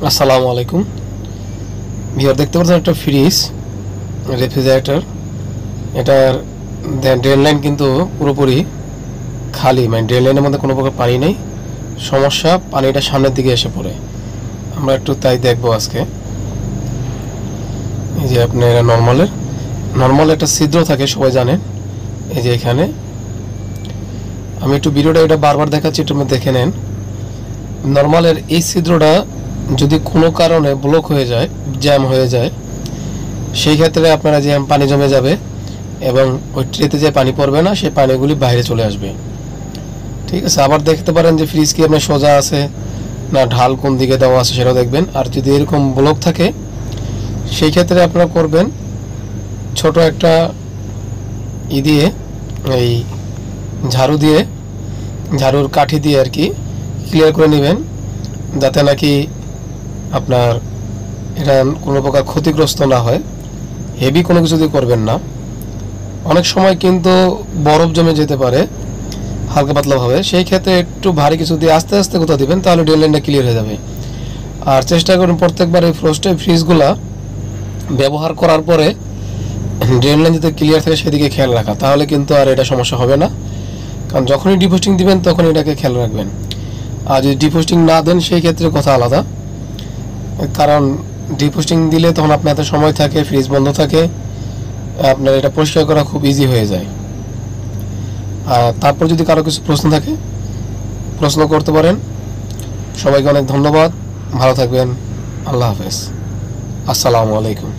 আসসালামু আলাইকুম ভিউয়ার, দেখতে পাচ্ছেন একটা ফ্রিজ রেফ্রিজারেটর। এটার ড্রেন লাইন কিন্তু পুরোপুরি খালি, মানে ড্রেন লাইনের মধ্যে কোনো প্রকার পানি নেই। সমস্যা, পানিটা সামনের দিকে এসে পড়ে। আমরা একটু তাই দেখবো আজকে। এই যে আপনার নর্মাল একটা ছিদ্র থাকে, সবাই জানেন। এই যে এখানে আমি একটু ভিডিওটা এটা বারবার দেখাচ্ছি, একটু দেখে নেন। নর্মালের এই ছিদ্রটা যদি কোনো কারণে ব্লক হয়ে যায়, জ্যাম হয়ে যায়, সেই ক্ষেত্রে আপনারা যে পানি জমে যাবে এবং ওই ট্রেতে যে পানি পড়বে না, সেই পানিগুলি বাইরে চলে আসবে। ঠিক আছে, আবার দেখতে পারেন যে ফ্রিজ কি আপনার সোজা আছে না ঢাল কোন দিকে দেওয়া আছে সেটাও দেখবেন। আর যদি এরকম ব্লক থাকে, সেই ক্ষেত্রে আপনারা করবেন ছোট একটা দিয়ে, এই ঝাড়ুর কাঠি দিয়ে আর কি ক্লিয়ার করে নেবেন, যাতে নাকি আপনার এটা কোনো প্রকার ক্ষতিগ্রস্ত না হয়। হেভি কোনো কিছু দিয়ে করবেন না। অনেক সময় কিন্তু বরফ জমে যেতে পারে হালকা পাতলাভাবে, সেই ক্ষেত্রে একটু ভারী কিছু দিয়ে আস্তে আস্তে কোথাও দিবেন, তাহলে ড্রেন লাইনটা ক্লিয়ার হয়ে যাবে। আর চেষ্টা করুন প্রত্যেকবার এই ফ্রস্টেড ফ্রিজগুলা ব্যবহার করার পরে ড্রেন লাইন যাতে ক্লিয়ার থাকে সেদিকে খেয়াল রাখা, তাহলে কিন্তু আর এটা সমস্যা হবে না। কারণ যখনই ডিফ্রস্টিং দিবেন তখন এটাকে খেয়াল রাখবেন। আর যদি ডিফ্রস্টিং না দেন সেই ক্ষেত্রে কথা আলাদা, কারণ ডিফ্রস্টিং দিলে তখন আপনার হাতে সময় থাকে, ফ্রিজ বন্ধ থাকে, আপনার এটা পরিষ্কার করা খুব ইজি হয়ে যায়। আর তারপর যদি কারো কিছু প্রশ্ন থাকে, প্রশ্ন করতে পারেন। সবাইকে অনেক ধন্যবাদ, ভালো থাকবেন, আল্লাহ হাফেজ, আসসালামু আলাইকুম।